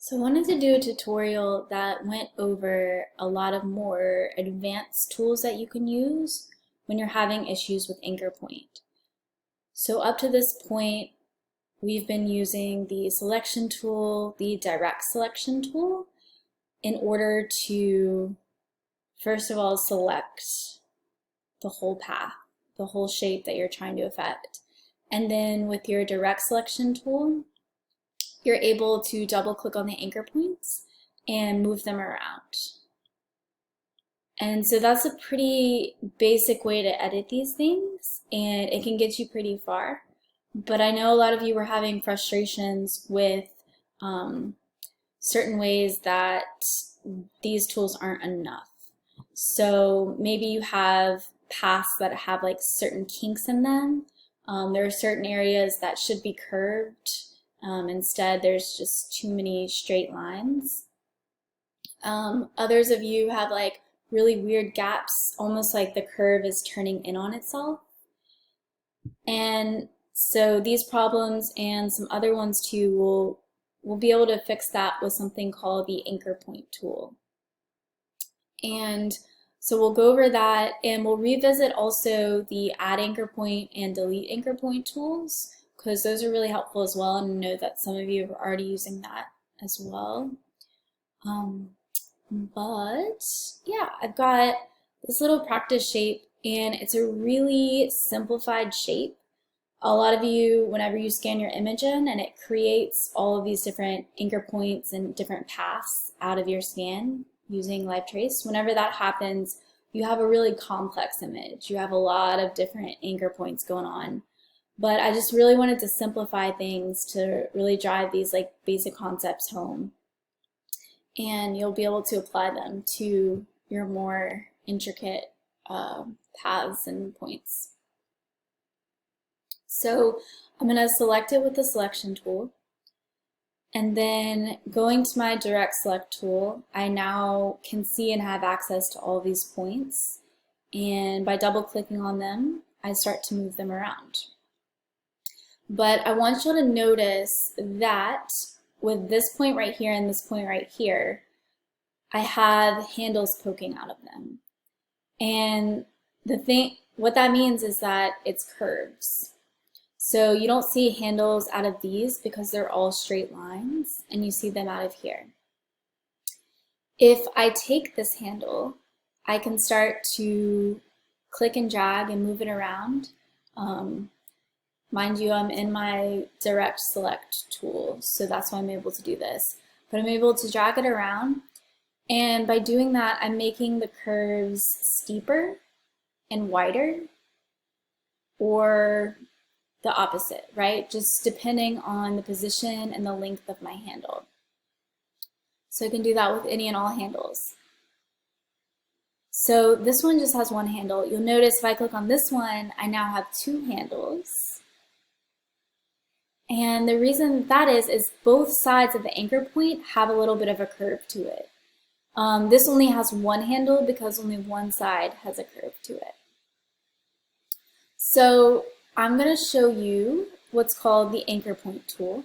So I wanted to do a tutorial that went over a lot of more advanced tools that you can use when you're having issues with Anchor Point. So up to this point, we've been using the selection tool, the direct selection tool, in order to, first of all, select the whole path, the whole shape that you're trying to affect. And then with your direct selection tool, you're able to double click on the anchor points and move them around. And so that's a pretty basic way to edit these things, and it can get you pretty far. But I know a lot of you were having frustrations with certain ways that these tools aren't enough. So maybe you have paths that have like certain kinks in them. There are certain areas that should be curved. Instead, there's just too many straight lines. Others of you have like really weird gaps, almost like the curve is turning in on itself. And so these problems and some other ones too, we'll be able to fix that with something called the anchor point tool. And so we'll go over that, and we'll revisit also the add anchor point and delete anchor point tools, because those are really helpful as well, and I know that some of you are already using that as well. But yeah, I've got this little practice shape, and it's a really simplified shape. A lot of you, whenever you scan your image in, and it creates all of these different anchor points and different paths out of your scan using LiveTrace, whenever that happens, you have a really complex image. You have a lot of different anchor points going on. But I just really wanted to simplify things to really drive these like basic concepts home. And you'll be able to apply them to your more intricate paths and points. So I'm going to select it with the selection tool. And then going to my direct select tool, I now can see and have access to all these points. And by double clicking on them, I start to move them around. But I want you to notice that with this point right here and this point right here, I have handles poking out of them. And what that means is that it's curves. So you don't see handles out of these because they're all straight lines, and you see them out of here. If I take this handle, I can start to click and drag and move it around. Mind you, I'm in my direct select tool, so that's why I'm able to do this. But I'm able to drag it around, and by doing that, I'm making the curves steeper and wider, or the opposite, right? Just depending on the position and the length of my handle. So I can do that with any and all handles. So this one just has one handle. You'll notice if I click on this one, I now have two handles. And the reason that is both sides of the anchor point have a little bit of a curve to it. This only has one handle because only one side has a curve to it. So I'm going to show you what's called the anchor point tool.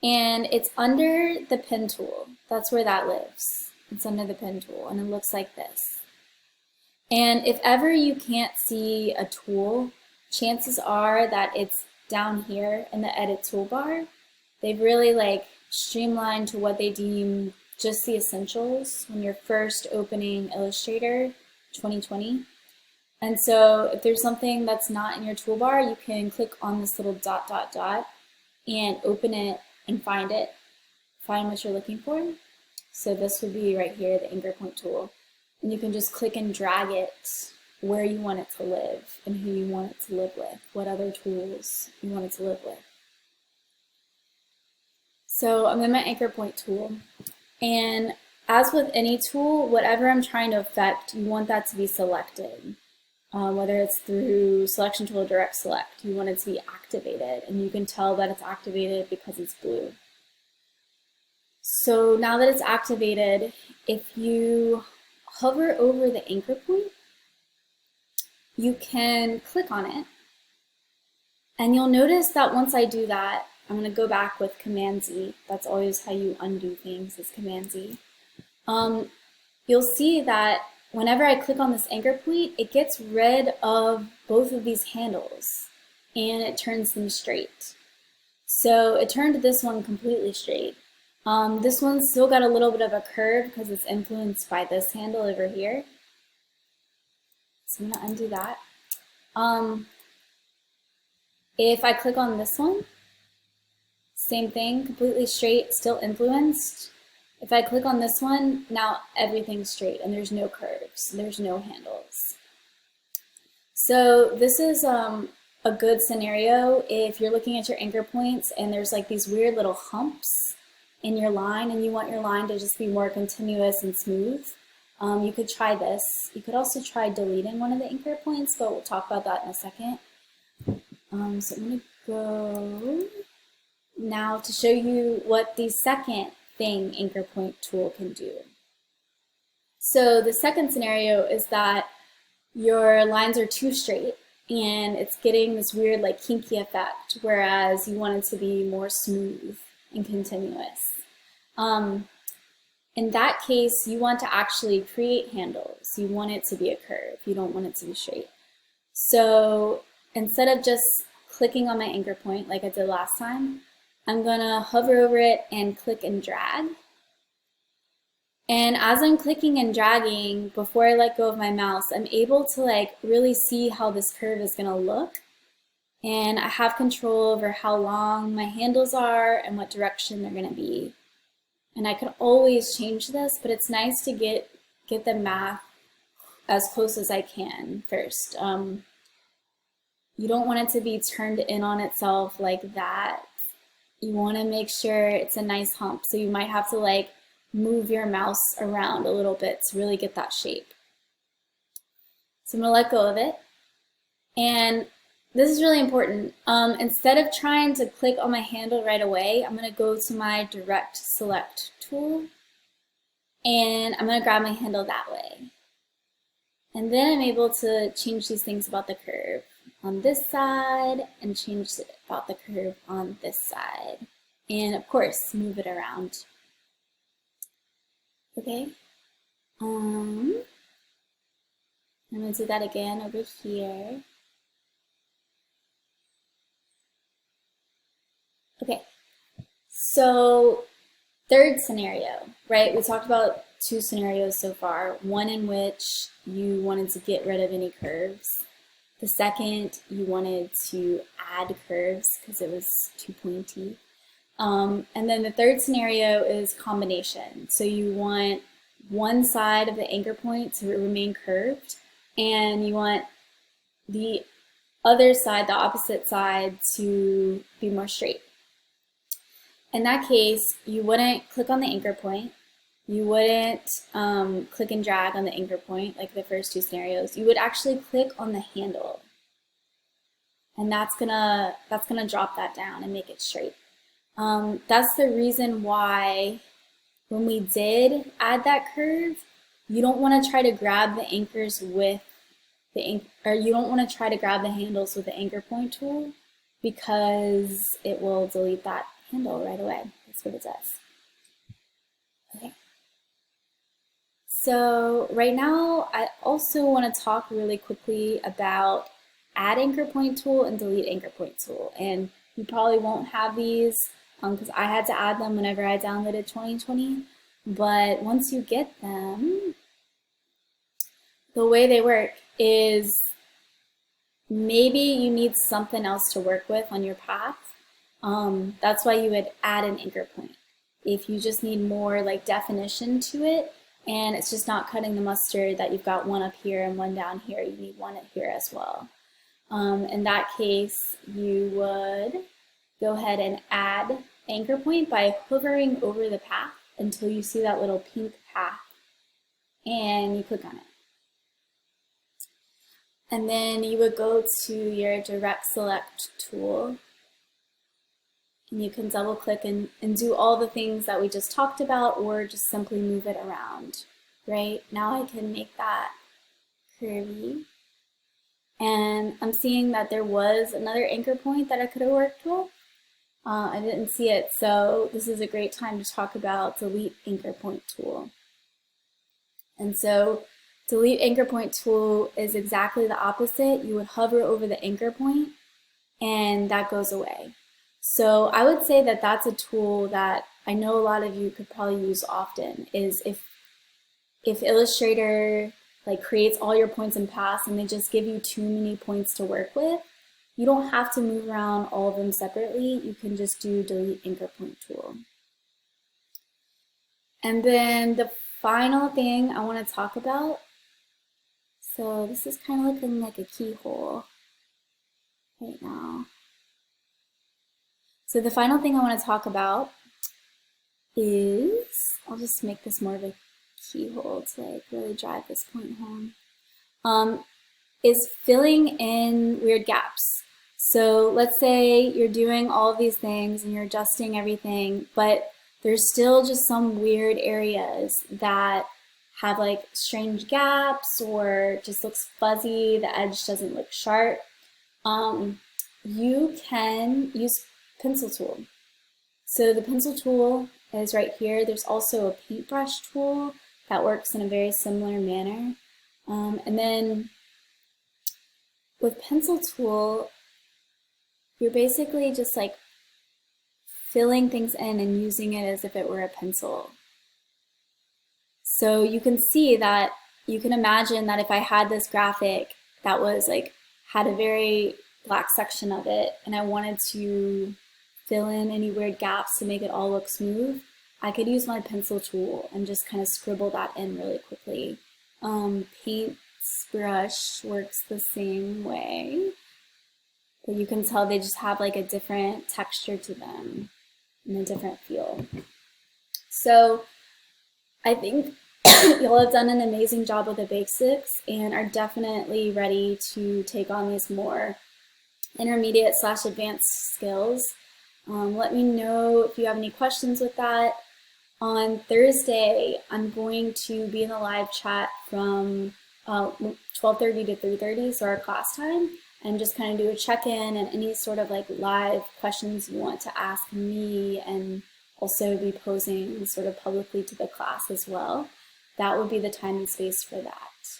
And it's under the pen tool. That's where that lives. It's under the pen tool, and it looks like this. And if ever you can't see a tool, chances are that it's down here in the edit toolbar. They've really like streamlined to what they deem just the essentials when you're first opening Illustrator 2020. And so if there's something that's not in your toolbar, you can click on this little dot, dot, dot, and open it and find it. Find what you're looking for. So this would be right here, the anchor point tool. And you can just click and drag it where you want it to live and who you want it to live with, what other tools you want it to live with. So I'm in my anchor point tool, and as with any tool, whatever I'm trying to affect, you want that to be selected. Whether it's through selection tool or direct select, you want it to be activated, and you can tell that it's activated because it's blue. So now that it's activated, if you hover over the anchor point, you can click on it, and you'll notice that once I do that, I'm going to go back with Command Z. That's always how you undo things, is Command Z. You'll see that whenever I click on this anchor point, it gets rid of both of these handles and it turns them straight. So it turned this one completely straight. This one's still got a little bit of a curve because it's influenced by this handle over here. So I'm going to undo that. If I click on this one, same thing, completely straight, still influenced. If I click on this one, now everything's straight and there's no curves, there's no handles. So this is a good scenario if you're looking at your anchor points and there's like these weird little humps in your line and you want your line to just be more continuous and smooth. You could try this. You could also try deleting one of the anchor points, but we'll talk about that in a second. So I'm going to go now to show you what the second thing anchor point tool can do. So the second scenario is that your lines are too straight and it's getting this weird like kinky effect, whereas you want it to be more smooth and continuous. In that case, you want to actually create handles. You want it to be a curve. You don't want it to be straight. So instead of just clicking on my anchor point like I did last time, I'm going to hover over it and click and drag. And as I'm clicking and dragging, before I let go of my mouse, I'm able to like really see how this curve is going to look. And I have control over how long my handles are and what direction they're going to be. And I can always change this, but it's nice to get the math as close as I can first. You don't want it to be turned in on itself like that. You want to make sure it's a nice hump. So you might have to like move your mouse around a little bit to really get that shape. So I'm going to let go of it. And this is really important. Instead of trying to click on my handle right away, I'm going to go to my direct select tool and I'm going to grab my handle that way. And then I'm able to change these things about the curve on this side and change it about the curve on this side. And of course, move it around. Okay. I'm going to do that again over here. Okay, so third scenario, right? We talked about two scenarios so far. One in which you wanted to get rid of any curves. The second, you wanted to add curves because it was too pointy. And then the third scenario is combination. So you want one side of the anchor point to remain curved, and you want the other side, the opposite side, to be more straight. In that case, you wouldn't click on the anchor point. You wouldn't click and drag on the anchor point like the first two scenarios. You would actually click on the handle. And that's gonna drop that down and make it straight. That's the reason why when we did add that curve, you don't want to try to grab the anchors with the you don't want to try to grab the handles with the anchor point tool because it will delete that handle right away. That's what it does. Okay. So right now, I also want to talk really quickly about add anchor point tool and delete anchor point tool. And you probably won't have these because I had to add them whenever I downloaded 2020. But once you get them, the way they work is maybe you need something else to work with on your path. That's why you would add an anchor point. If you just need more like definition to it, and it's just not cutting the mustard that you've got one up here and one down here, you need one up here as well. In that case, you would go ahead and add anchor point by hovering over the path until you see that little pink path, and you click on it. And then you would go to your direct select tool, and you can double click and do all the things that we just talked about, or just simply move it around. Right? Now I can make that curvy. And I'm seeing that there was another anchor point that I could have worked with. I didn't see it, so this is a great time to talk about delete anchor point tool. And so delete anchor point tool is exactly the opposite. You would hover over the anchor point and that goes away. So I would say that that's a tool that I know a lot of you could probably use often, is if Illustrator like creates all your points in paths and they just give you too many points to work with, you don't have to move around all of them separately. You can just do delete anchor point tool. And then the final thing I want to talk about, so this is kind of looking like a keyhole right now. So the final thing I want to talk about is, I'll just make this more of a keyhole to like really drive this point home, is filling in weird gaps. So let's say you're doing all of these things and you're adjusting everything, but there's still just some weird areas that have like strange gaps or just looks fuzzy, the edge doesn't look sharp. You can use pencil tool. So the pencil tool is right here. There's also a paintbrush tool that works in a very similar manner. And then with pencil tool, you're basically just like filling things in and using it as if it were a pencil. So you can see that, you can imagine that if I had this graphic that was like, had a very black section of it and I wanted to fill in any weird gaps to make it all look smooth, I could use my pencil tool and just kind of scribble that in really quickly. Paintbrush works the same way, but you can tell they just have like a different texture to them and a different feel. So I think y'all have done an amazing job with the basics and are definitely ready to take on these more intermediate/advanced skills. Let me know if you have any questions with that. On Thursday, I'm going to be in the live chat from 12:30 to 3:30, so our class time, and just kind of do a check-in and any sort of like live questions you want to ask me, and also be posing sort of publicly to the class as well. That would be the time and space for that.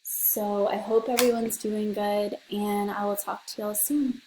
So I hope everyone's doing good, and I will talk to y'all soon.